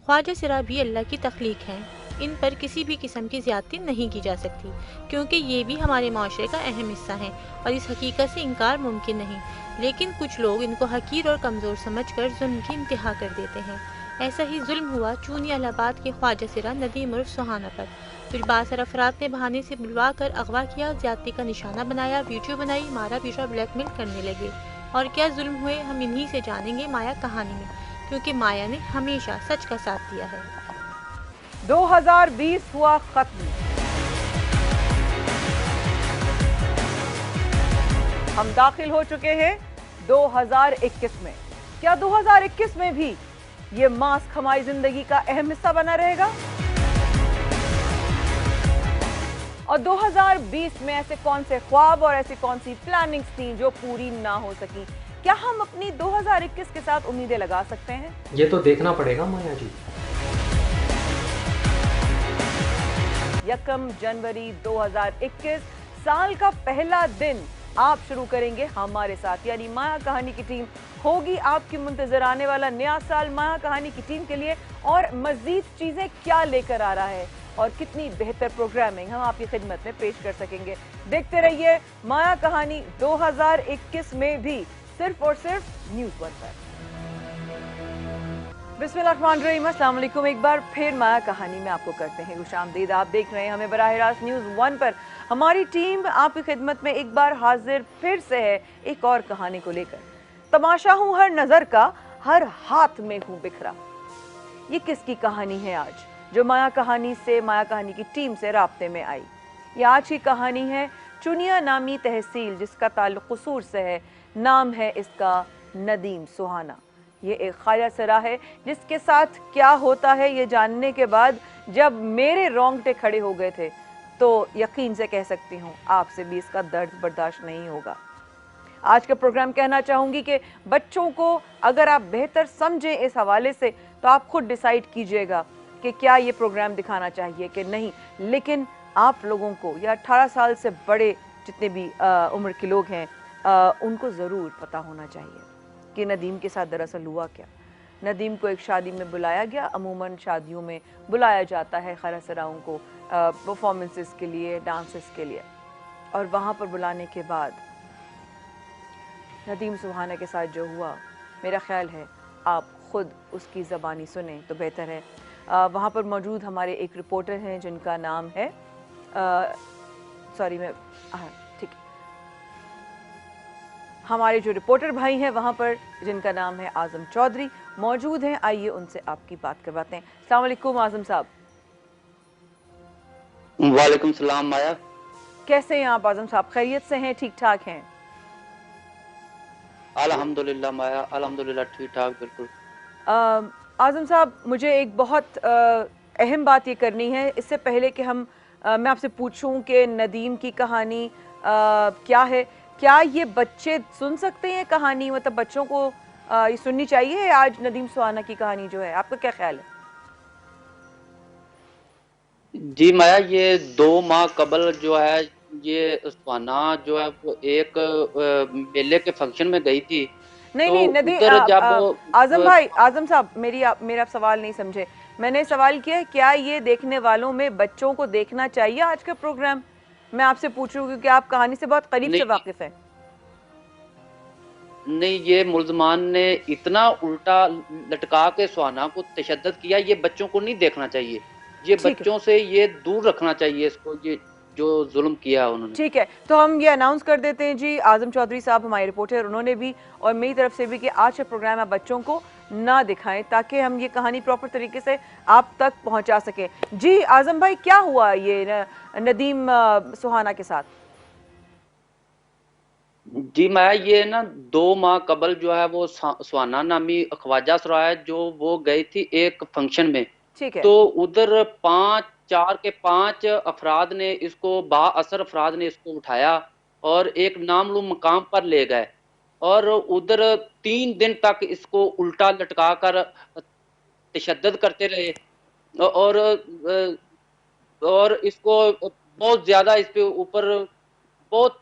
ख्वाजा सिरा भी अल्लाह की तख्लीक हैं। इन पर किसी भी किस्म की ज़्यादती नहीं की जा सकती, क्योंकि ये भी हमारे माशरे का अहम हिस्सा हैं और इस हकीकत से इनकार मुमकिन नहीं। लेकिन कुछ लोग इनको हकीर और कमज़ोर समझ कर जुल्म की इंतहा कर देते हैं। ऐसा ही जुल्म हुआ चूनी इलाहाबाद के ख्वाजा सिरा नदीम उर्फ सुहाना पर। फिर बासर अफराद ने बहाने से बुलवा कर अगवा किया, ज्यादती का निशाना बनाया, वीडियो बनाई, मारा पीटा, ब्लैकमेल करने लगे। और क्या जुल्म हुए हम इन्हीं से जानेंगे माया कहानी में, क्योंकि माया ने हमेशा सच का साथ दिया है। 2020 हुआ खत्म। हम दाखिल हो चुके हैं 2021 में। क्या 2021 में भी ये मास्क हमारी जिंदगी का अहम हिस्सा बना रहेगा? और 2020 में ऐसे कौन से ख्वाब और ऐसी कौन सी प्लानिंग्स थी जो पूरी ना हो सकी? क्या हम अपनी 2021 के साथ उम्मीदें लगा सकते हैं? ये तो देखना पड़ेगा माया जी। 1 जनवरी 2021 साल का पहला दिन आप शुरू करेंगे हमारे साथ, यानी माया कहानी की टीम होगी आपकी मुंतजर आने वाला नया साल माया कहानी की टीम के लिए। और मजीद चीजें क्या लेकर आ रहा है और कितनी बेहतर प्रोग्रामिंग हम आपकी खिदमत में पेश कर सकेंगे। देखते रहिए माया कहानी 2021 में भी सिर्फ और सिर्फ न्यूज़ 1 पर। बिस्मिल्लाहिर्रहमानिर्रहीम, अस्सलाम वालेकुम। एक बार फिर माया कहानी में आपको करते हैं खुशामदीद। आप देख रहे हैं हमें बराह रास्त न्यूज़ 1 पर। हमारी टीम आपकी खिदमत में एक बार हाजिर फिर से है एक और कहानी को लेकर। तमाशा हूँ हर नज़र का, हर हाथ में हूँ बिखरा। ये किसकी कहानी है आज जो माया कहानी की टीम से राब्ते में आई? ये आज की कहानी है चुनिया नामी तहसील जिसका ताल्लुक कसूर से है। नाम है इसका नदीम सुहाना। ये एक ख्वाजा सिरा है जिसके साथ क्या होता है ये जानने के बाद जब मेरे रोंगटे खड़े हो गए थे तो यकीन से कह सकती हूँ आपसे भी इसका दर्द बर्दाश्त नहीं होगा। आज का प्रोग्राम कहना चाहूँगी कि बच्चों को अगर आप बेहतर समझें इस हवाले से तो आप खुद डिसाइड कीजिएगा कि क्या ये प्रोग्राम दिखाना चाहिए कि नहीं। लेकिन आप लोगों को या 18 साल से बड़े जितने भी उम्र के लोग हैं उनको ज़रूर पता होना चाहिए कि नदीम के साथ दरअसल हुआ क्या। नदीम को एक शादी में बुलाया गया। अमूमन शादियों में बुलाया जाता है ख्वाजा सिराओं को परफॉर्मेंसेस के लिए, डांसेस के लिए। और वहाँ पर बुलाने के बाद नदीम सुहाना के साथ जो हुआ, मेरा ख्याल है आप खुद उसकी ज़बानी सुने तो बेहतर है। वहाँ पर मौजूद हमारे एक रिपोर्टर हैं जिनका नाम है ठीक है, हमारे जो रिपोर्टर भाई हैं वहाँ पर जिनका नाम है आज़म चौधरी मौजूद हैं। आइए उनसे आपकी बात करवाते हैं। अस्सलाम वालेकुम आज़म साहब। वालेकुम सलाम माया। कैसे हैं आप आज़म साहब? खैरियत से हैं? ठीक ठाक हैं? अल्हम्दुलिल्लाह माया, अल्हम्दुलिल्लाह ठीक ठाक बिल्कुल। आज़म साहब, मुझे एक बहुत अहम बात ये करनी है इससे पहले कि मैं आपसे पूछूं कि नदीम की कहानी क्या है। क्या ये बच्चे सुन सकते हैं कहानी? मतलब बच्चों को ये सुननी चाहिए आज नदीम सुहाना की कहानी जो है? आपका क्या ख्याल है? जी माया, ये 2 माह कबल जो है ये सुहाना जो है वो एक मेले के फंक्शन में गई थी। नहीं तो नहीं नदी उधर जब आज़म भाई, आज़म साहब, मेरा सवाल नहीं समझे। मैंने सवाल किया है क्या ये देखने वालों में बच्चों को देखना चाहिए आज का प्रोग्राम? मैं आपसे पूछ रही हूँ क्योंकि आप कहानी से बहुत करीब से नहीं वाकिफ हैं। नहीं, ये मुल्जमान ने इतना उल्टा लटका के सुहाना को तशद्दुद किया, ये बच्चों को नहीं देखना चाहिए। ये ठीक है, बच्चों से ये दूर रखना चाहिए इसको, ये जो जुल्म किया उन्होंने। ठीक है, तो हम ये अनाउंस कर देते हैं जी। आज़म चौधरी साहब हमारे रिपोर्टर, उन्होंने भी और मेरी तरफ से भी कि आज का प्रोग्राम आप बच्चों को ना दिखाएं ताकि हम ये कहानी प्रॉपर तरीके से आप तक पहुंचा सकें। जी आज़म भाई, क्या हुआ ये नदीम सुहाना के साथ? जी माया, ये ना 2 माह कबल जो है वो सुहाना नामी ख्वाजा सरा है जो वो गई थी एक फंक्शन में। ठीक है, तो उधर 4 के 5 अफराद ने इसको बाअसर अफराद ने इसको उठाया और एक नामलूम मकाम पर ले गए और उधर 3 दिन तक इसको उल्टा लटका कर तशद्दुद करते रहे और इसको बहुत ज्यादा इस पे ऊपर बहुत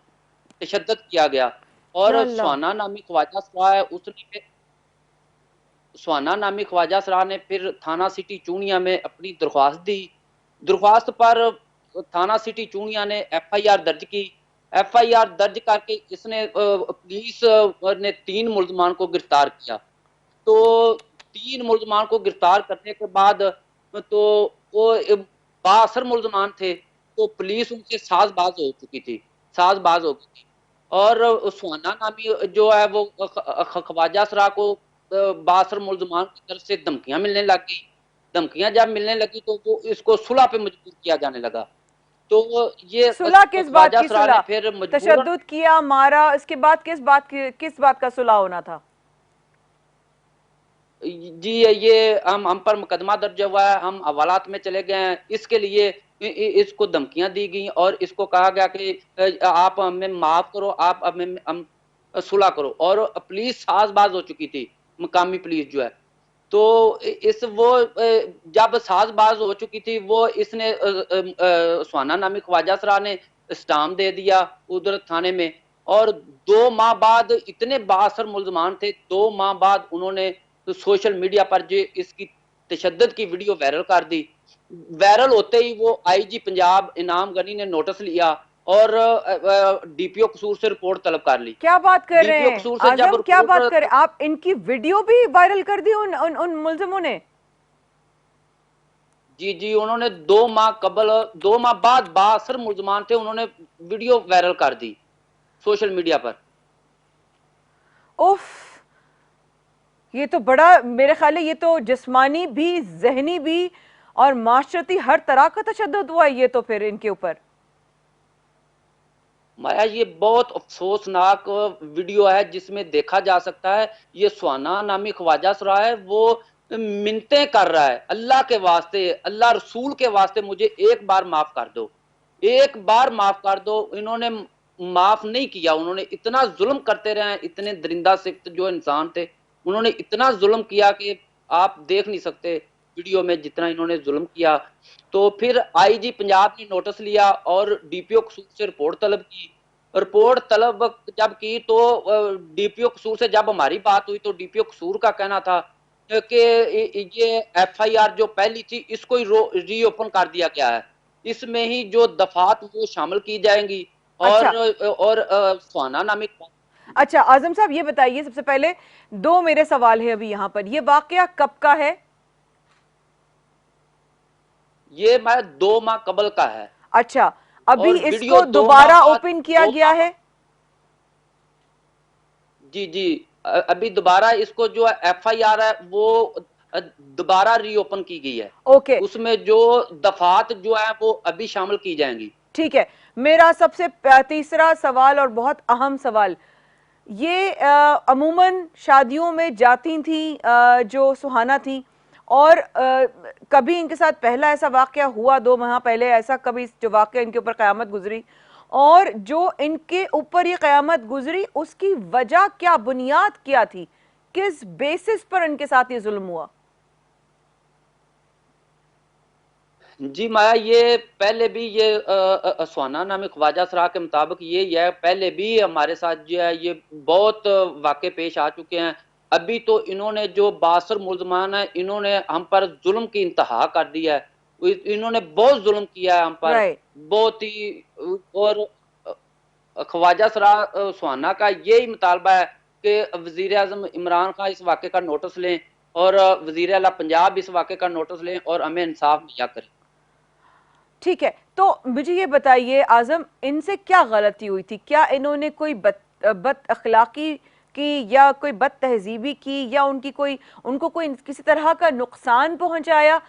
तशद्दुद किया गया। और या अल्लाह। सुहाना नामी ख्वाजा सरा है सुहाना नामी ख्वाजा सरा ने फिर थाना सिटी चूनिया में अपनी दरख्वास्त दी। दरख्वास्त पर थाना सिटी चूनिया ने एफआईआर दर्ज की। एफआईआर दर्ज करके इसने पुलिस ने 3 मुल्जमान को गिरफ्तार किया। तो 3 मुल्जमान को गिरफ्तार करने के बाद तो वो बासर मुल्जमान थे, तो पुलिस उनसे साजबाज हो चुकी थी, साजबाज हो गई थी। और सुहाना नामी जो है वो ख्वाजा सरा को बासर मुल्जमान की तरफ से धमकियां मिलने लग गई। धमकियां जब मिलने लगी तो वो इसको सुलह पे मजबूर किया जाने लगा। तो ये सुलह किस बात ख्वाजा की? सरा ने सुलह फिर मजबूरन तशद्दुद किया, मारा, इसके बाद किस बात का सुलह होना था? जी ये हम पर मुकदमा दर्ज हुआ है, हम हवालात में चले गए हैं। इसके लिए इसको धमकियां दी गई और इसको कहा गया कि आप हमें माफ करो, आप हमें हम सुलह करो। और पुलिस साजबाज हो चुकी थी, मकामी पुलिस जो है। तो इस वो जब साजबाज हो चुकी थी, वो इसने सुहाना नामी ख्वाजा सरा ने स्टाम्प दे दिया उधर थाने में। और 2 माह बाद इतने बासर मुल्जमान थे, 2 माह बाद उन्होंने तो सोशल मीडिया पर जो इसकी तशद्दुद की वीडियो वायरल कर दी। वायरल होते ही वो आईजी पंजाब इनाम गनी ने नोटिस लिया और डीपीओ कसूर से रिपोर्ट तलब कर ली। क्या बात कर रहे डीपीओ हैं कसूर से जब आजम, क्या बात रिपोर्ट कर रहे हैं आप? इनकी वीडियो भी वायरल कर दी उन मुल्जिमों ने? जी जी, उन्होंने 2 माह बाद बासर मुल्जमान थे, उन्होंने वीडियो वायरल कर दी सोशल मीडिया पर। उफ, ये तो बड़ा, मेरे ख्याल है ये तो जिस्मानी भी, जहनी भी और माशरती हर तरह का तशद्दुद हुआ ये तो फिर इनके ऊपर। माया ये बहुत अफसोसनाक वीडियो है जिसमें देखा जा सकता है ये सुहाना नामी ख्वाजा सरा है, वो मिन्नतें कर रहा है अल्लाह के वास्ते, अल्लाह रसूल के वास्ते, मुझे एक बार माफ कर दो, एक बार माफ कर दो। इन्होंने माफ नहीं किया, उन्होंने इतना जुल्म करते रहे। इतने दरिंदा सिफ्त जो इंसान थे, उन्होंने इतना जुल्म किया कि आप देख नहीं सकते वीडियो में जितना इन्होंने जुल्म किया। तो फिर आईजी पंजाब ने नोटिस लिया और डीपीओ कसूर से रिपोर्ट तलब की। रिपोर्ट तलब जब की तो डीपीओ कसूर से जब हमारी बात हुई तो डीपीओ कसूर का कहना था कि ये एफआईआर जो पहली थी इसको ही रीओपन कर दिया गया है, इसमें ही जो दफात वो शामिल की जाएंगी। अच्छा और सुहाना नामी। अच्छा, आजम साहब ये बताइए, सबसे पहले 2 मेरे सवाल है अभी यहाँ पर। ये वाकया कब का है? ये मैं 2 माह कबल का है। अच्छा, अभी और इसको वीडियो 2 दोबारा माह बाद ओपन किया गया है? जी जी, अभी दोबारा इसको जो एफआईआर है वो दोबारा रीओपन की गई है। ओके, उसमें जो दफात जो है वो अभी शामिल की जाएंगी। ठीक है। मेरा सबसे तीसरा सवाल और बहुत अहम सवाल, ये अमूमन शादियों में जाती थी जो सुहाना थी, और कभी इनके साथ पहला ऐसा वाकया हुआ 2 माह पहले, ऐसा कभी जो वाकया इनके ऊपर क़यामत गुजरी, और जो इनके ऊपर ये क़यामत गुजरी उसकी वजह क्या, बुनियाद क्या थी, किस बेसिस पर इनके साथ ये जुल्म हुआ? जी माया, ये पहले भी ये सुहाना नामी ख्वाजा सरा के मुताबिक ये पहले भी हमारे साथ जो है ये बहुत वाक़े पेश आ चुके हैं। अभी तो इन्होंने जो बासर मुल्जमान है, इन्होंने हम पर जुल्म की इंतहा कर दी है। इन्होंने बहुत जुल्म किया है हम पर, राइट, बहुत ही। और ख्वाजा सरा सुहाना का यही मुतालबा है कि वजीर आजम इमरान खान इस वाक़े का नोटिस लें और वजीर आला पंजाब इस वाक़े का नोटिस लें और हमें इंसाफ मुहैया करें। ठीक है। तो मुझे ये बताइए आजम, इनसे क्या गलती हुई थी? क्या इन्होंने कोई बद अखलाकी की या कोई बद तहजीबी की, या उनको कोई किसी तरह का नुकसान पहुंचाया?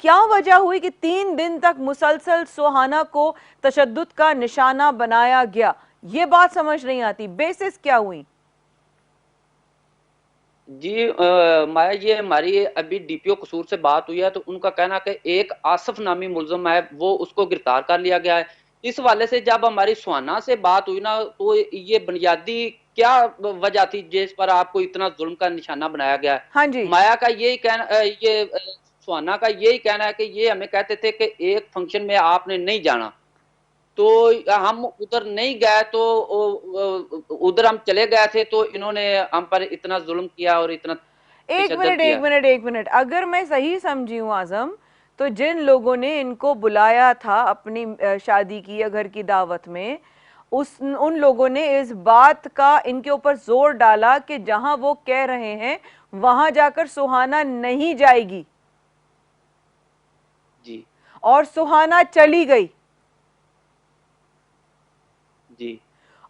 क्या वजह हुई कि 3 दिन तक मुसलसल सुहाना को तशद्दुद का निशाना बनाया गया? ये बात समझ नहीं आती, बेसिस क्या हुई? जी माया, ये हमारी अभी डीपीओ कसूर से बात हुई है तो उनका कहना है कि एक आसिफ नामी मुल्जिम है, वो उसको गिरफ्तार कर लिया गया है। इस वाले से जब हमारी सुहाना से बात हुई ना, तो ये बुनियादी क्या वजह थी जिस पर आपको इतना जुल्म का निशाना बनाया गया है? हाँ जी, माया का यही कहना सुहाना का यही कहना है कि ये हमें कहते थे कि एक फंक्शन में आपने नहीं जाना, तो हम उधर नहीं गए। तो उधर हम चले गए थे तो इन्होंने हम पर इतना जुल्म किया और इतना एक तशद्दुद मिनट किया। एक मिनट एक मिनट, अगर मैं सही समझी हूँ आजम, तो जिन लोगों ने इनको बुलाया था अपनी शादी की या घर की दावत में, उन लोगों ने इस बात का इनके ऊपर जोर डाला कि जहां वो कह रहे हैं वहां जाकर सुहाना नहीं जाएगी, जी और सुहाना चली गई। जी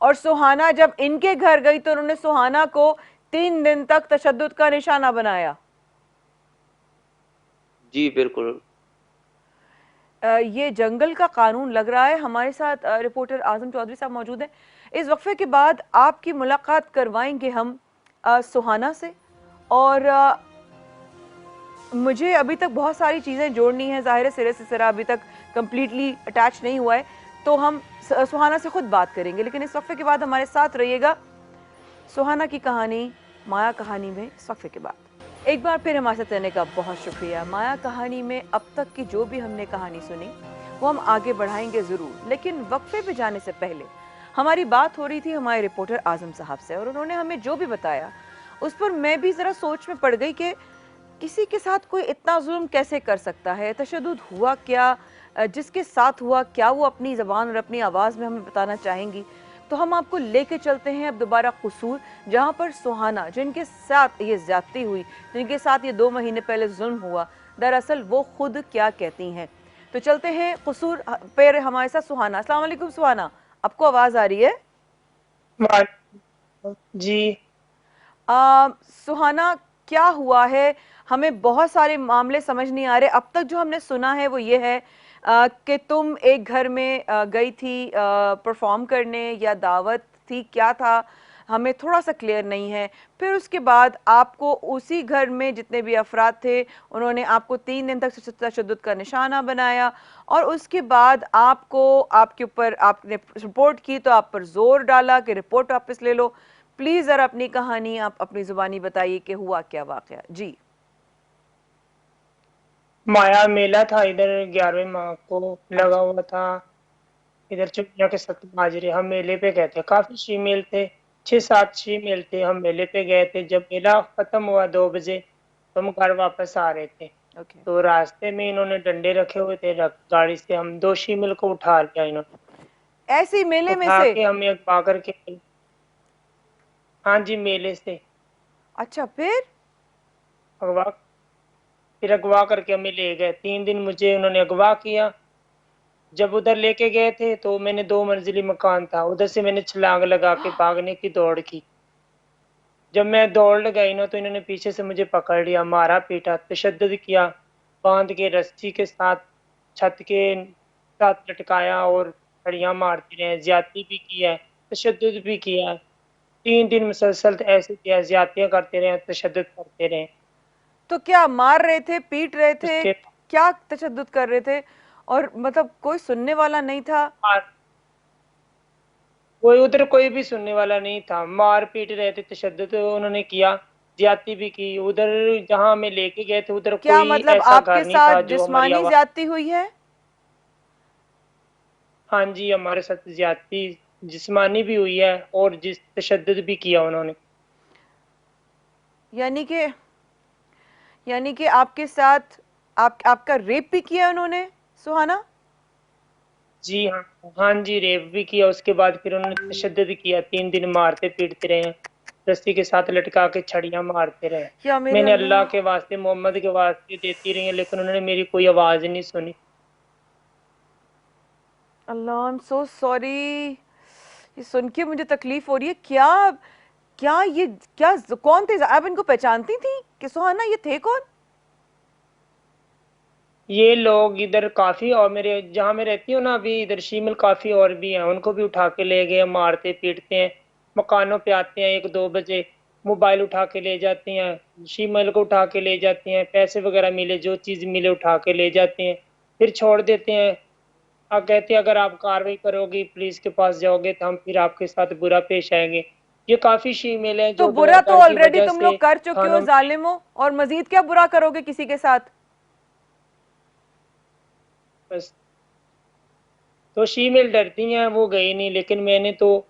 और सुहाना जब इनके घर गई तो उन्होंने सुहाना को 3 दिन तक तशद्दुद का निशाना बनाया। जी बिल्कुल। ये जंगल का कानून लग रहा है। हमारे साथ रिपोर्टर आजम चौधरी साहब मौजूद हैं। इस वक्फे के बाद आपकी मुलाकात करवाएंगे हम सुहाना से, और मुझे अभी तक बहुत सारी चीज़ें जोड़नी है। ज़ाहिर है सिरे से सिरा अभी तक कंप्लीटली अटैच नहीं हुआ है, तो हम सुहाना से खुद बात करेंगे, लेकिन इस वक्फे के बाद हमारे साथ रहिएगा। सुहाना की कहानी माया कहानी में इस वक्फे के बाद एक बार फिर हमारे साथ रहने का बहुत शुक्रिया। माया कहानी में अब तक की जो भी हमने कहानी सुनी वो हम आगे बढ़ाएंगे ज़रूर, लेकिन वक्फे पे जाने से पहले हमारी बात हो रही थी हमारे रिपोर्टर आजम साहब से, और उन्होंने हमें जो भी बताया उस पर मैं भी ज़रा सोच में पड़ गई कि किसी के साथ कोई इतना जुल्म कैसे कर सकता है, तशद्दुद हुआ क्या, जिसके साथ हुआ क्या, वो अपनी ज़बान और अपनी आवाज़ में हमें बताना चाहेंगी। तो हम आपको लेके चलते हैं अब दोबारा कसूर, जहाँ पर सुहाना, जिनके साथ ये ज़्यादती हुई, जिनके साथ ये 2 महीने पहले जुल्म हुआ, दरअसल वो खुद क्या कहती हैं। तो चलते हैं कसूर पर। हमारे साथ सुहाना। अस्सलाम वालेकुम सुहाना, आपको आवाज़ आ रही है? जी सुहाना, क्या हुआ है? हमें बहुत सारे मामले समझ नहीं आ रहे। अब तक जो हमने सुना है वो ये है कि तुम एक घर में गई थी परफॉर्म करने, या दावत थी, क्या था हमें थोड़ा सा क्लियर नहीं है। फिर उसके बाद आपको उसी घर में जितने भी अफराद थे उन्होंने आपको 3 दिन तक तशद्दुद का निशाना बनाया, और उसके बाद आपको आपके ऊपर आपने रिपोर्ट की तो आप पर जोर डाला कि रिपोर्ट वापस ले लो। प्लीज जरा अपनी कहानी आप अपनी जुबानी बताइए कि हुआ क्या वाकया। जी। माया मेला था इधर, 11वें माह को लगा हुआ था इधर चुनिया के सत माजरे। हम मेले पे गए थे, काफी शीमेल थे, 6-7 शीमेल थे। हम मेले पे गए थे, जब मेला खत्म हुआ 2 बजे तो हम घर वापस आ रहे थे। ओके। तो रास्ते में इन्होंने डंडे रखे हुए थे, गाड़ी से हम 2 शीमेल को उठा लिया इन्होंने। ऐसी मेले में उठा से? के हमें अगवा करके, हाँ जी, मेले से अच्छा, फिर? अगवा फिर अगवा करके हमें ले गए। 3 दिन मुझे उन्होंने अगवा किया। जब उधर लेके गए थे तो मैंने 2 मंजिली मकान था, उधर से मैंने छलांग लगा के भागने की दौड़ की। जब मैं दौड़ लगाई ना तो इन्होंने पीछे से मुझे पकड़ लिया, मारा पीटा, तशद्दुद किया, बांध के रस्सी के साथ छत के साथ लटकाया और छड़ियाँ मारते रहे, ज्यादती भी किया है, तशद्दुद भी किया है। 3 दिन मुसलसल ऐसे किया, ज्यादतियाँ करते रहे, तशद्दुद करते रहे। तो क्या मार रहे थे, पीट रहे थे, उसके क्या तशद्दुद कर रहे थे? और मतलब कोई सुनने वाला नहीं था? बाद कोई उधर कोई भी सुनने वाला नहीं था। मार पीट रहे थे, तशद्दुद उन्होंने किया, ज्यादती भी की। उधर जहाँ हमें लेके गए थे उधर क्या कोई मतलब ऐसा आपके घर नहीं था साथ जो हमारी जिस्मानी आवाज। ज्यादती हुई है? हाँ जी, हमारे साथ ज्यादती जिस्मानी भी हुई है और तशद्दुद भी किया उन्होंने। यानी कि आपके साथ आपका रेप भी किया उन्होंने सुहाना? जी हाँ, हाँ जी, रेप भी किया। उसके बाद फिर उन्होंने तशद्दुद किया, 3 दिन मारते पीटते रहे, रस्सी के साथ लटका के छड़ियाँ मारते रहे। या मेरे मैंने अल्लाह अल्लाह। के वास्ते, मोहम्मद के वास्ते देती रही, लेकिन उन्होंने मेरी कोई आवाज नहीं सुनी। अल्लाह, आई एम सो सॉरी। ये सुन के मुझे तकलीफ हो रही है। क्या क्या ये क्या कौन थे? आप इनको पहचानती थी कि सुहाना ये थे कौन? ये लोग इधर काफी, और मेरे जहाँ मैं रहती हूँ ना अभी, इधर शीमल काफी और भी हैं, उनको भी उठा के ले गए, मारते पीटते हैं। मकानों पे आते हैं 1-2 बजे, मोबाइल उठा के ले जाते हैं, शीमल को उठा के ले जाते हैं, पैसे वगैरह मिले, जो चीज मिले उठा के ले जाते हैं, फिर छोड़ देते हैं। आप कहते हैं अगर आप कार्रवाई करोगी, पुलिस के पास जाओगे तो हम फिर आपके साथ बुरा पेश आएंगे। ये काफी शीमेल हैं तो जो बुरा तो डर की ऑलरेडी वजह तुम से लोग कर चुके हो थानों में। जालिमो, और मजीद क्या बुरा करोगे किसी के साथ? बस तो शीमेल डरती हैं, वो गई नहीं, लेकिन मैंने तो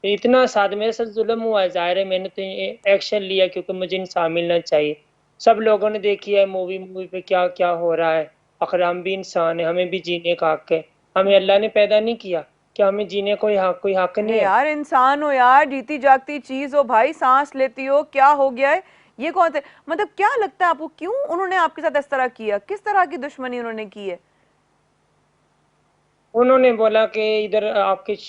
इतना साथ मेरे साथ जुल्म हुआ है, जाहिर है मैंने तो एक्शन लिया क्योंकि मुझे इंसाफ मिलना चाहिए। सब लोगों ने देखी है मूवी मूवी पे क्या क्या हो रहा है। आखिर हम भी इंसान है, हमें भी जीने का हक है। हमें अल्लाह ने पैदा नहीं किया? क्या हमें जीने कोई हक अरे नहीं है? यार, इंसान हो यार, जीती जागती चीज हो भाई, सांस लेती हो, क्या हो गया है? ये कौन थे? मतलब क्या लगता है आपको, क्यों उन्होंने आपके साथ इस तरह किया? किस तरह की दुश्मनी उन्होंने की है? उन्होंने बोला कि इधर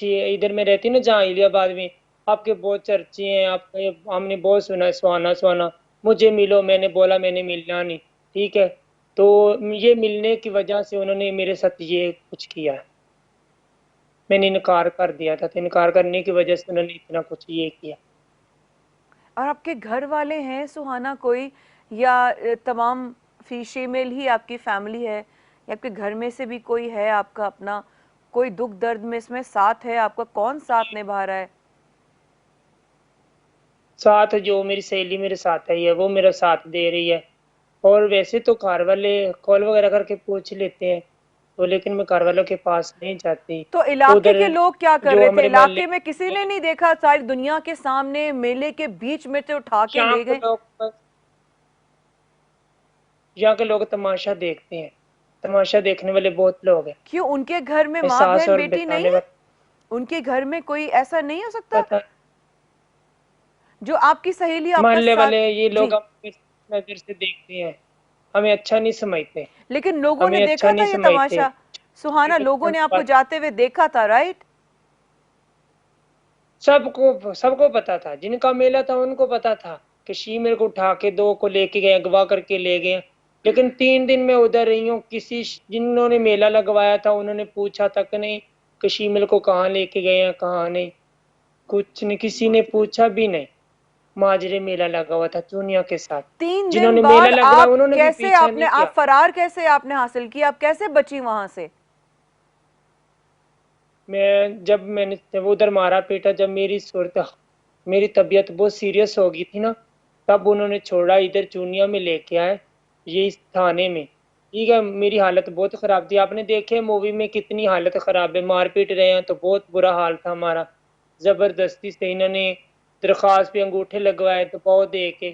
इधर में रहती ना, जहाँ इलियाबाद में, आपके बहुत चर्चे हैं, आपके हमने बहुत सुना है, सुहाना सुहाना, मुझे मिलो। मैंने बोला मैंने मिलना नहीं। ठीक है, तो ये मिलने की वजह से उन्होंने मेरे साथ ये कुछ किया है। मैंने इनकार कर दिया था, तो इनकार करने की वजह से उन्होंने इतना कुछ ये किया। और आपके घर वाले हैं सुहाना कोई, या तमाम फीमेल ही आपकी फैमिली है, या आपके घर में से भी कोई है आपका अपना, कोई दुख दर्द में इसमें साथ है आपका? कौन साथ निभा रहा है? साथ जो मेरी सहेली मेरे साथ आई है वो मेरा साथ दे रही है। और वैसे तो घर वाले कॉल वगैरह करके पूछ लेते हैं, तो लेकिन मैं घर वालों के पास नहीं जाती। तो इलाके उधर के लोग क्या कर जो रहे थे? हमारे मोहल्ले, इलाके में किसी ने नहीं देखा? सारी दुनिया के सामने मेले के बीच में से उठा के यहाँ ले के गए। लोग यहाँ के लोग तमाशा देखते हैं। तमाशा देखने वाले बहुत लोग हैं। क्यों उनके घर में माँ एहसास बहन और बेटी नहीं बताने है? वाले उनके घर में कोई ऐसा नहीं हो सकता पता। जो आपकी सहेली आपका मोहल्ले साथ? वाले ये लोग जी, हमें इस नजर से देखते हैं, हमें अच्छा नहीं समझते। लेकिन लोगों ने हमें अच्छा देखा था नहीं ये समझते। तमाशा। सुहाना, लोगों ने आपको जाते हुए देखा था, राइट? सबको पता था, जिनका मेला था उनको पता था कि शीमेल को उठा के दो को लेके गए, अगवा करके ले गए। लेकिन 3 दिन मैं उधर रही हूँ, जिन्होंने मेला लगवाया था उन्होंने पूछा तक नहीं कि शीमेल को कहाँ लेके गए हैं, कहाँ नहीं। कुछ नहीं, किसी ने पूछा भी नहीं। माजरे मेला लगा हुआ था चूनिया के साथ। 3 दिन जिन्होंने मेला बाद लगवाया आप उन्होंने भी कैसे, पीछा आपने, नहीं आप किया। फरार कैसे आपने हासिल किया? आप कैसे बची वहां से? जब मैंने जब उधर मारा पीटा, जब मेरी तबीयत बहुत सीरियस हो गई थी ना, तब उन्होंने छोड़ा, इधर चूनिया में लेके आए, ये इस थाने में। ठीक है, मेरी हालत बहुत ख़राब थी। आपने देखे मूवी में कितनी हालत ख़राब है, मार पीट रहे हैं, तो बहुत बुरा हाल था हमारा। ज़बरदस्ती से इन्होंने दरख्वास्त पे अंगूठे लगवाए, दबाव दे के।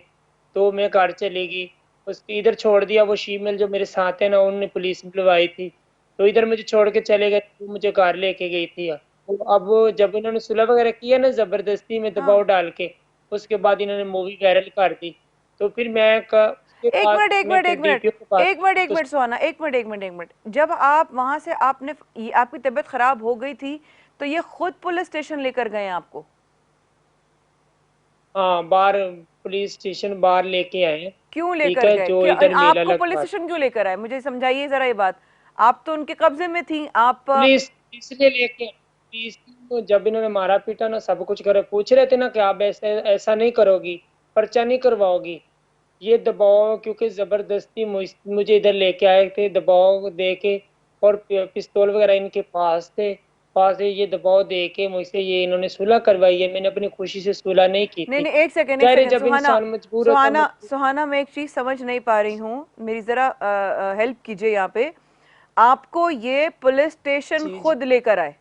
तो मैं घर चली गई, उसके इधर छोड़ दिया। वो शीमेल जो मेरे साथ है ना, उन्होंने पुलिस बुलवाई थी, तो इधर मुझे छोड़ के चले गए, तो मुझे घर लेके गई थी। तो अब जब इन्होंने सुलह वगैरह किया ना, जबरदस्ती में दबाव हाँ, डाल के, उसके बाद इन्होंने मूवी वायरल कर दी। तो फिर उसके एक बाद मिनट, एक मैं मिनट, फिर एक मिनट, डीपीओ के पास, एक मिनट, एक तो मिनट सुहाना, एक मिनट, एक मिनट, एक मिनट। जब आप वहां से, आपकी तबीयत खराब हो गई थी, तो ये खुद पुलिस स्टेशन लेकर गए आपको? हाँ, बाहर पुलिस स्टेशन बाहर लेके आए हैं। क्यों ठीक लेकर है, गए? जो क्यों इधर मेला आपको पुलिस लगवा, स्टेशन क्यों लेकर आए? मुझे समझाइए जरा ये बात। आप तो उनके कब्जे में थी, आप पुलिस इसलिए लेके, पुलिस को जब इन्होंने मारा पीटा ना, सब कुछ करे, पूछ रहे थे ना कि आप ऐसा ऐसा नहीं करोगी, पर्चा नहीं करवाओगी। ये दबाव, क्योंकि जबरदस्ती मुझे इधर लेके आए थे दबाव दे के, और पिस्तौल वगैरह इनके पास है, ये दबाव दे के मुझसे ये इन्होंने सुलह करवाई है। मैंने अपनी खुशी से सुलह नहीं की नहीं थी। नहीं, एक सेकेंड, एक ज़ाहिर है, सेकेंड जब सुहाना, इंसान मजबूर होता है, मजबूर। सुहाना, मैं एक चीज समझ नहीं पा रही हूँ, मेरी जरा हेल्प कीजिए यहाँ पे। आपको ये पुलिस स्टेशन जी जी, खुद लेकर आए?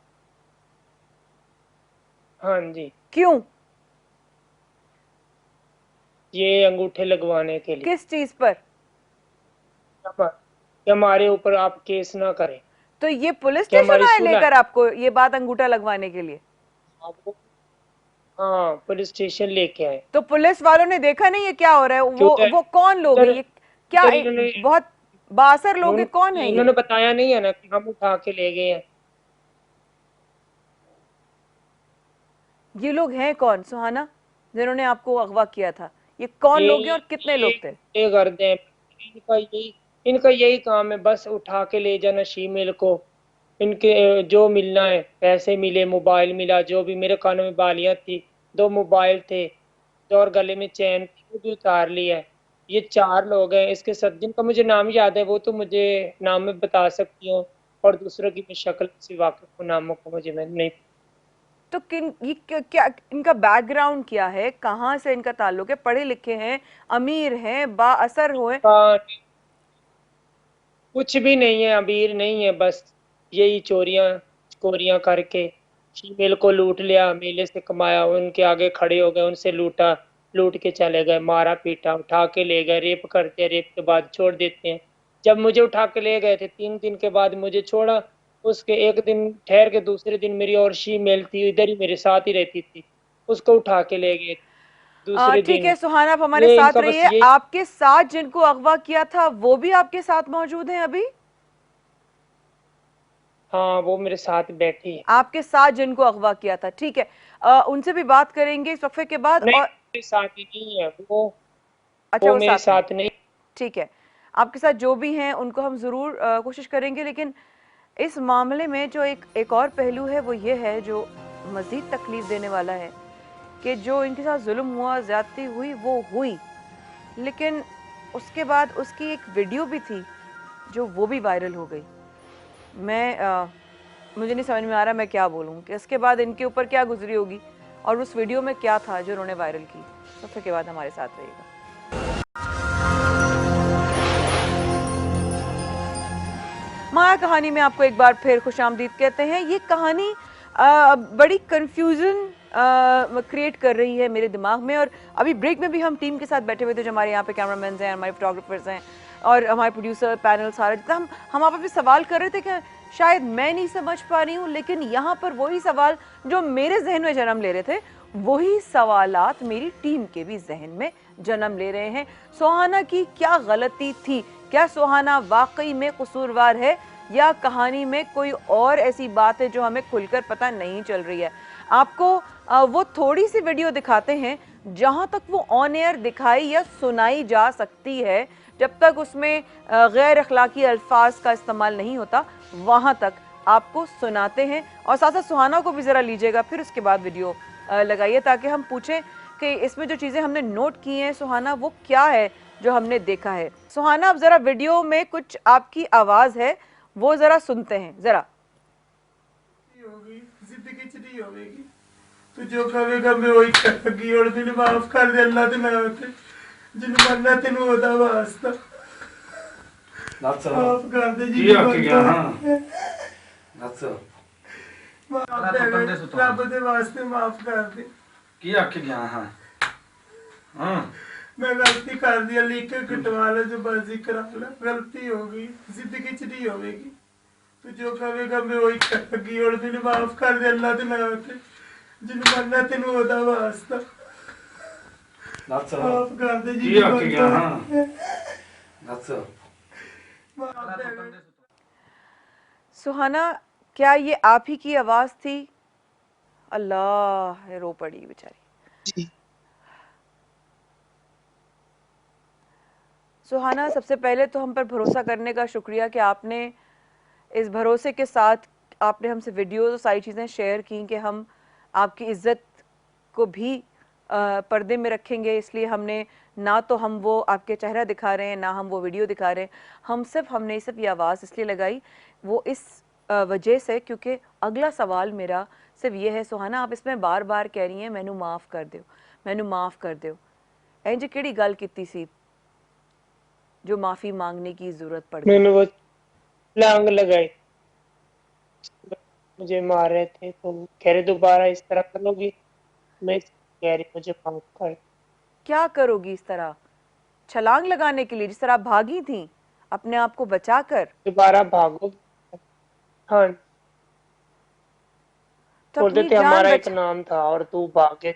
हाँ जी, क्यों? ये अंगूठे लगवाने के लिए। किस चीज पर? कि हमारे ऊपर आप केस ना करें, तो ये पुलिस कि स्टेशन हमारी आए सुलह लेकर है। आपको ये बात अंगूठा लगवाने के लिए? आपको, हाँ, पुलिस स्टेशन लेके आए। तो पुलिस वालों ने देखा नहीं ये क्या हो रहा है? क्योंकि वो कौन लोग हैं उधर ये? क्या उधर इन्होंने बहुत बासर लोग हैं? कौन है ये? इन्होंने बताया नहीं है ना कि हम उठा के ले गए हैं। ये लोग हैं कौन सुहाना, जिन्होंने आपको अगवा किया था? ये कौन ये लोग हैं और कितने ये लोग थे? गुंडे गर्द हैं। इनका यही काम है, बस उठा के ले जाना शीमेल को। इनके जो मिलना है, पैसे मिले, मोबाइल मिला, जो भी, मेरे कानों में बालियां थी, 2 मोबाइल थे, और गले में चैन थी, वो भी उतार लिया है। ये 4 लोग हैं इसके साथ, जिनका मुझे नाम याद है वो तो मुझे नाम में बता सकती हूँ, और दूसरों की मैं शक्ल से वाकिफ हूँ, नामों को मुझे मैं नहीं तो क्या इनका बैकग्राउंड क्या है? कहाँ से इनका ताल्लुक है? पढ़े लिखे हैं, अमीर हैं, बाअसर हुए? पता। कुछ भी नहीं है, अमीर नहीं है, बस यही चोरियां चोरियां करके फीमेल को लूट लिया, मेले से कमाया, उनके आगे खड़े हो गए, उनसे लूटा। लूट के चले गए, मारा पीटा, उठा के ले गए, रेप करते हैं, रेप के बाद छोड़ देते हैं। जब मुझे उठा के ले गए थे 3 दिन के बाद मुझे छोड़ा, उसके एक दिन ठहर के दूसरे दिन मेरी और फीमेल थी, इधर ही मेरे साथ ही रहती थी, उसको उठा के ले गए दूसरे ठीक है दिन। सुहाना, आप हमारे ये साथ इनका बस रहिए। ये आपके साथ जिनको अगवा किया था वो भी आपके साथ मौजूद हैं अभी? हाँ, वो मेरे साथ बैठी है। आपके साथ जिनको अगवा किया था, ठीक है, उनसे भी बात करेंगे इस वक्फे के बाद। नहीं, और मेरे साथ ही नहीं है वो अच्छा, वो वो मेरे साथ नहीं, साथ नहीं। ठीक है। आपके साथ जो भी हैं उनको हम ज़रूर कोशिश करेंगे, लेकिन इस मामले में जो एक और पहलू है वो ये है जो मज़ीद तकलीफ देने वाला है कि जो इनके साथ जुल्म हुआ, ज़्यादती हुई, वो हुई, लेकिन उसके बाद उसकी एक वीडियो भी थी जो वो भी वायरल हो गई। मुझे नहीं समझ में आ रहा मैं क्या बोलूँ कि इसके बाद इनके ऊपर क्या गुजरी होगी और उस वीडियो में क्या था जो उन्होंने वायरल की। सबसे के बाद हमारे साथ रहिएगा। माया कहानी में आपको एक बार फिर खुशामदीद कहते हैं। ये कहानी बड़ी कंफ्यूजन क्रिएट कर रही है मेरे दिमाग में, और अभी ब्रेक में भी हम टीम के साथ बैठे हुए थे, जो हमारे यहाँ पे कैमरामैन हैं, हमारे फोटोग्राफर्स हैं और हमारे प्रोड्यूसर पैनल सारे, जितना हम आप भी सवाल कर रहे थे कि शायद मैं नहीं समझ पा रही हूँ, लेकिन यहाँ पर वही सवाल जो मेरे जहन में जन्म ले रहे थे, वही सवालात मेरी टीम के भी जहन में जन्म ले रहे हैं। सुहाना की क्या गलती थी? क्या सुहाना वाकई में कसूरवार है, या कहानी में कोई और ऐसी बात है जो हमें खुलकर पता नहीं चल रही है? आपको वो थोड़ी सी वीडियो दिखाते हैं जहां तक वो ऑन एयर दिखाई या सुनाई जा सकती है, जब तक उसमें गैर अखलाकी अल्फाज का इस्तेमाल नहीं होता, वहां तक आपको सुनाते हैं। और साथ साथ सुहाना को भी ज़रा लीजिएगा, फिर उसके बाद वीडियो लगाइए, ताकि हम पूछें कि इसमें जो चीज़ें हमने नोट की हैं सुहाना, वो क्या है जो हमने देखा है। सुहाना, अब ज़रा वीडियो में कुछ आपकी आवाज़ है, वो ज़रा सुनते हैं ज़रा। जिंदगी च नहीं होगी, तू जो कहेगा मैं वही करूंगी, और मैंने माफ कर दे अल्लाह दे नाम ते, जिन मरना तेनू ओदा वास्ता ਦੱਸ माफ कर दे जी। ਕੀ ਆਖ ਗਿਆ ਹਾਂ ਦੱਸ माफ दे रब दे वास्ते माफ कर दे। ਕੀ ਆਖ ਗਿਆ ਹਾਂ ਹਾਂ मैं गलती कर दी, लिख के कटवा ले, जो मर्जी करा ले, गलती हो गई, जिंदगी च नहीं होगी, तू जो कहेगा मैं वही करूंगी, और मैंने माफ कर दे अल्लाह दे नाम ते, जिन मरना तेनू ओदा वास्ता ਦੱਸ माफ कर दे जी। ਕੀ ਆਖ ਗਿਆ ਹਾਂ ਦੱਸ माफ दे। सुहाना, क्या ये आप ही की आवाज़ थी? अल्लाह, रो पड़ी बेचारी। सुहाना, सबसे पहले तो हम पर भरोसा करने का शुक्रिया कि आपने इस भरोसे के साथ आपने हमसे वीडियोज़ और सारी चीज़ें शेयर की कि हम आपकी इज़्ज़त को भी पर्दे में रखेंगे, इसलिए हमने ना तो हम वो आपके चेहरा दिखा रहे हैं, ना हम वो वीडियो दिखा रहे हैं, हमने सिर्फ ये आवाज़ इसलिए लगाई, वो इस वजह से क्योंकि अगला सवाल मेरा सिर्फ ये है। सुहाना, आप इसमें बार बार कह रही हैं मैनू माफ़ कर दो, मैनू माफ़ कर दो। इंज केड़ी गल कीती सी जो माफ़ी मांगने की ज़रूरत पड़ गई? मैंने वो लांग लगाई, मुझे मार रहे थे, तो कह रहे दोबारा इस तरह करोगी, मैं कह रही मुझे माफ कर। क्या करोगी इस तरह? छलांग लगाने के लिए, जिस तरह आप भागी थी अपने आप को बचाकर? दोबारा भागो। हाँ, तो बोलते अपनी थे जान हमारा एक बचा, नाम था और तू भागे।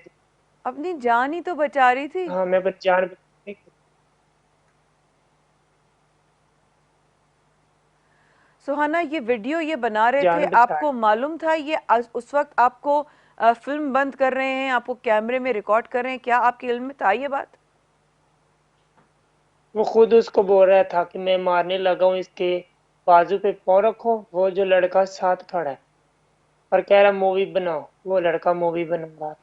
अपनी जान ही तो बचा रही थी। हाँ, मैं बस जान बचाने की। सुहाना, ये वीडियो ये बना रहे जान थे, बचा आपको मालूम था ये उस वक्त आपको फिल्म बंद कर रहे हैं, आपको कैमरे में रिकॉर्ड कर रहे हैं? क्या आपके इल्म में था ये बात? वो खुद उसको बोल रहा था कि मैं मारने लगा हूँ, इसके बाजू पे पाँव रखो। वो जो लड़का साथ खड़ा है और कह रहा मूवी बनाओ, वो लड़का मूवी बना रहा।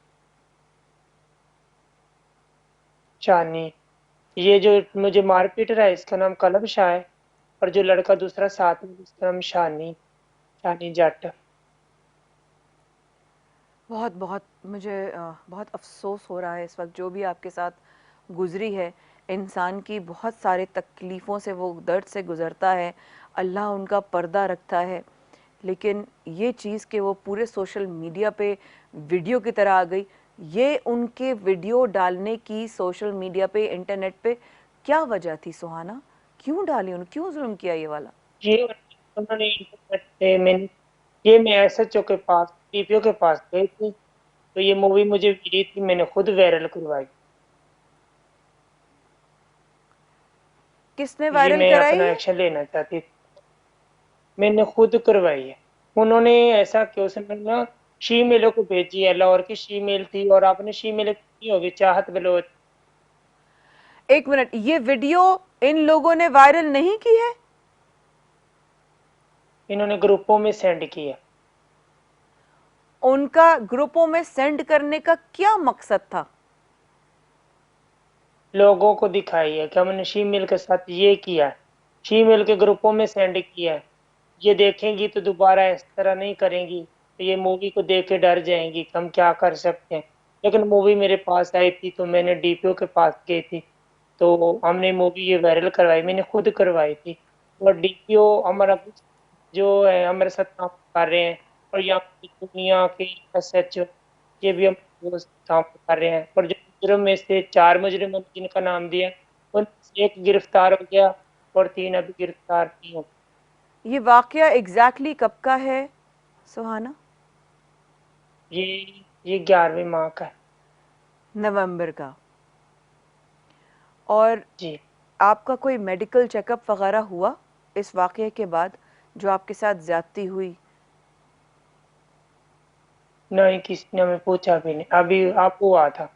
शानी, ये जो मुझे मार पीट रहा है इसका नाम कलब शाह है, और जो लड़का दूसरा साथ में उसका नाम शानी, शानी जट। बहुत बहुत मुझे बहुत अफसोस हो रहा है इस वक्त, जो भी आपके साथ गुजरी है। इंसान की बहुत सारे तकलीफ़ों से वो दर्द से गुज़रता है, अल्लाह उनका पर्दा रखता है, लेकिन ये चीज़ कि वो पूरे सोशल मीडिया पे वीडियो की तरह आ गई, ये उनके वीडियो डालने की सोशल मीडिया पे, इंटरनेट पे क्या वजह थी सुहाना? क्यों डाली उन्होंने, क्यों जुल्म किया ये वाला? ये उन्होंने इंटरनेट पे मैं एसएचओ के पास, डीपीओ के पास गई थी, तो ये मूवी मुझे मिली थी, मैंने खुद वायरल करवाई। किसने ये वायरल मैं कराई अपना है? एक्शन लेना चाहती थी, मैंने खुद करवाई है। उन्होंने ऐसा क्यों, उसने ना शीमेलों को भेजी है, लाहौर की शीमेल थी, और आपने शीमेल की होगी चाहत बलोच। एक मिनट, ये वीडियो इन लोगों ने वायरल नहीं की है? इन्होंने ग्रुपों में सेंड किया। उनका ग्रुपों में सेंड करने का क्या मकसद था? लोगों को दिखाई है कि हमने शीमेल के साथ ये किया है, शीमेल के ग्रुपों में सेंड किया है, ये देखेंगी तो दोबारा इस तरह नहीं करेंगी, तो ये मूवी को देख के डर जाएंगी कि हम क्या कर सकते हैं। लेकिन मूवी मेरे पास आई थी तो मैंने डीपीओ के पास गई थी, तो हमने मूवी ये वायरल करवाई, मैंने खुद करवाई थी। और डीपीओ हमारा जो है हमारे साथ काम कर रहे हैं, और यहाँ की दुनिया के एसएचओ ये भी हम काम कर रहे हैं। और जो मुजरिम में से 4 मुजरिम जिनका नाम दिया, उन एक गिरफ्तार हो गया और 3 अभी गिरफ्तार नहीं हो। ये वाकया एग्जैक्टली कब का है सुहाना? ये 11वें माह का है। नवंबर का। और जी आपका कोई मेडिकल चेकअप वगैरह हुआ इस वाकये के बाद, जो आपके साथ ज्यादती हुई? नहीं, किसी ने हमें पूछा भी नहीं, अभी आपको हुआ था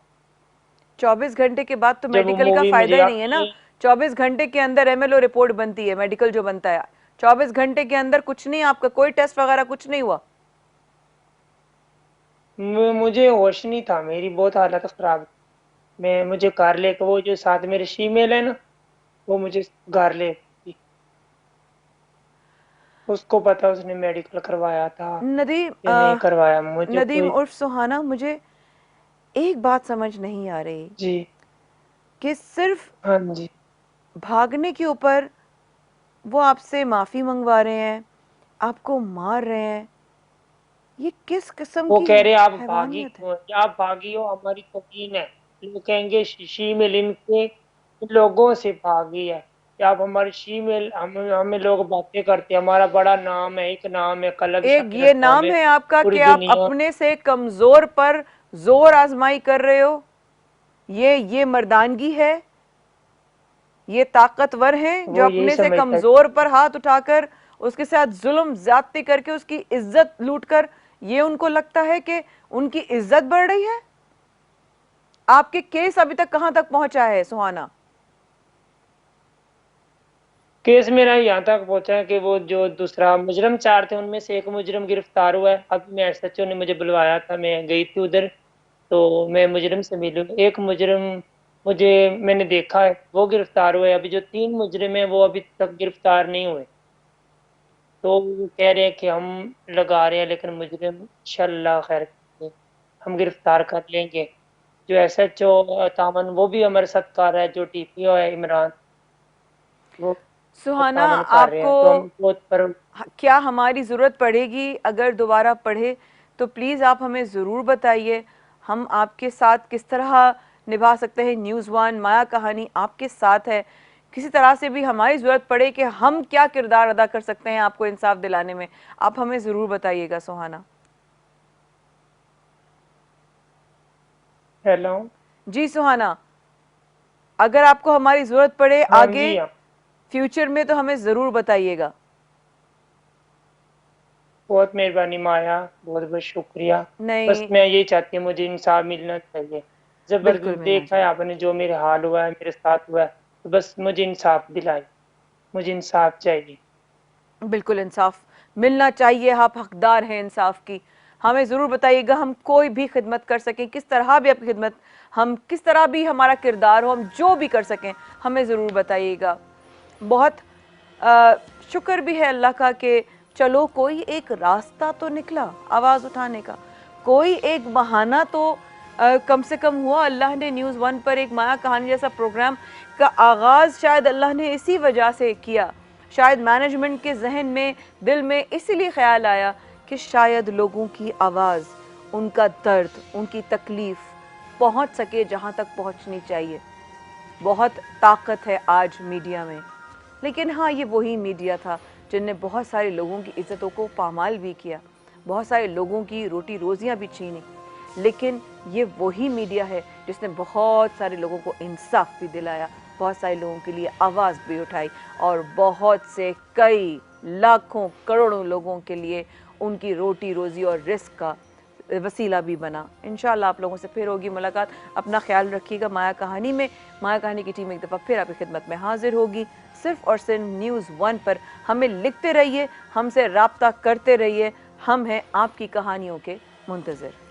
24 घंटे के बाद तो जब वो मेडिकल का मूवी फायदा मुझे ही नहीं है ना। 24 घंटे के अंदर एमएलओ रिपोर्ट बनती है, मेडिकल जो बनता है। 24 घंटे के अंदर कुछ नहीं, आपका कोई टेस्ट वगैरह कुछ नहीं हुआ? मुझे होश नहीं था, मेरी बहुत हालत खराब। मुझे घर लेकर, वो जो साथ मेरे शीमेल है ना, वो मुझे घर ले गई। उसको पता, उसने मेडिकल करवाया था नदीम या नहीं करवाया, मुझे नदीम कोई। उर्फ सुहाना, मुझे एक बात समझ नहीं आ रही जी कि सिर्फ हाँ जी, भागने के ऊपर वो आपसे माफी मंगवा रहे हैं, आपको मार रहे हैं, ये किस किस्म वो की कह रहे आप भागी हैवानियत है? क्यों, आप भागी हो, हमारी तौहीन है। लोग कहेंगे शीमेल इनके लोगों से भागी है, कि आप हमारी शीमेल, हमें लोग बातें करते हैं, हमारा बड़ा नाम है, एक नाम है कलब एक शकील ये अस्लाम नाम है है आपका पूरी कि आप दुनिया। अपने से कमजोर पर जोर आजमाई कर रहे हो। ये मर्दानगी है? ये ताकतवर हैं जो वो यही अपने से समझता है। कमजोर पर हाथ उठाकर उसके साथ जुल्म ज्यादती करके उसकी इज्जत लूटकर, ये उनको लगता है कि उनकी इज्जत बढ़ रही है? आपके केस अभी तक कहां तक पहुंचा है सुहाना? केस मेरा यहाँ तक पहुंचा है कि वो जो दूसरा मुजरम 4 थे, उनमें से एक मुजरम गिरफ्तार हुआ है। अभी मैं एसएचओ ने मुझे बुलवाया था, मैं गई थी उधर, तो मैं मुजरिम से मिलूँ। एक मुजरिम मैंने देखा है, वो गिरफ्तार हुए। अभी जो 3 मुजरिम हैं वो अभी तक गिरफ्तार नहीं हुए। तो वो कह रहे हैं कि हम लगा रहे हैं, लेकिन मुजरिम इंशाल्लाह खैर करेंगे, हम गिरफ्तार कर लेंगे। जो एसएचओ तामन, वो भी हमारे साथ कर रहा है। जो टीपीओ है इमरान, वो सुहाना, तामन कर रहे हैं। तो हम आपको बहुत पर क्या हमारी ज़रूरत पड़ेगी अगर दोबारा पढ़े तो प्लीज़ आप हमें ज़रूर बताइए। हम आपके साथ किस तरह निभा सकते हैं। न्यूज़ वन माया कहानी आपके साथ है। किसी तरह से भी हमारी ज़रूरत पड़े कि हम क्या किरदार अदा कर सकते हैं आपको इंसाफ दिलाने में, आप हमें ज़रूर बताइएगा सुहाना। हेलो जी सुहाना, अगर आपको हमारी ज़रूरत पड़े हाँ आगे जी, हाँ, फ्यूचर में तो हमें ज़रूर बताइएगा। बहुत मेहरबानी माया, बहुत बहुत शुक्रिया। नहीं, बस मैं यही चाहती हूँ, मुझे इंसाफ मिलना चाहिए। बिल्कुल जबरदस्त मिलना देखा है चाहिए। आपने जो मेरे हाल हुआ है, मेरे साथ हुआ है, तो बस मुझे इंसाफ दिलाए, मुझे इंसाफ चाहिए। बिल्कुल इंसाफ मिलना चाहिए, आप हकदार हैं इंसाफ की। हमें ज़रूर बताइएगा, हम कोई भी खिदमत कर सकें, किस तरह भी आपकी खिदमत, हम किस तरह भी हमारा किरदार हो, हम जो भी कर सकें हमें ज़रूर बताइएगा। बहुत शुक्र भी है अल्लाह का कि चलो कोई एक रास्ता तो निकला आवाज़ उठाने का, कोई एक बहाना तो कम से कम हुआ। अल्लाह ने न्यूज़ वन पर एक माया कहानी जैसा प्रोग्राम का आगाज़ शायद अल्लाह ने इसी वजह से किया। शायद मैनेजमेंट के जहन में, दिल में इसीलिए ख्याल आया कि शायद लोगों की आवाज़, उनका दर्द, उनकी तकलीफ़ पहुंच सके जहां तक पहुंचनी चाहिए। बहुत ताकत है आज मीडिया में, लेकिन हाँ, ये वही मीडिया था जिनने बहुत सारे लोगों की इज्जतों को पामाल भी किया, बहुत सारे लोगों की रोटी रोजियां भी छीनी। लेकिन ये वही मीडिया है जिसने बहुत सारे लोगों को इंसाफ भी दिलाया, बहुत सारे लोगों के लिए आवाज़ भी उठाई और बहुत से कई लाखों करोड़ों लोगों के लिए उनकी रोटी रोजी और रिस्क का वसीला भी बना। इंशाल्लाह आप लोगों से फिर होगी मुलाकात। अपना ख्याल रखिएगा। माया कहानी में माया कहानी की टीम एक दफ़ा फिर आपकी खिदमत में हाजिर होगी, सिर्फ और सिर्फ न्यूज़ 1 पर। हमें लिखते रहिए, हमसे राब्ता करते रहिए, हम हैं आपकी कहानियों के मुंतज़िर।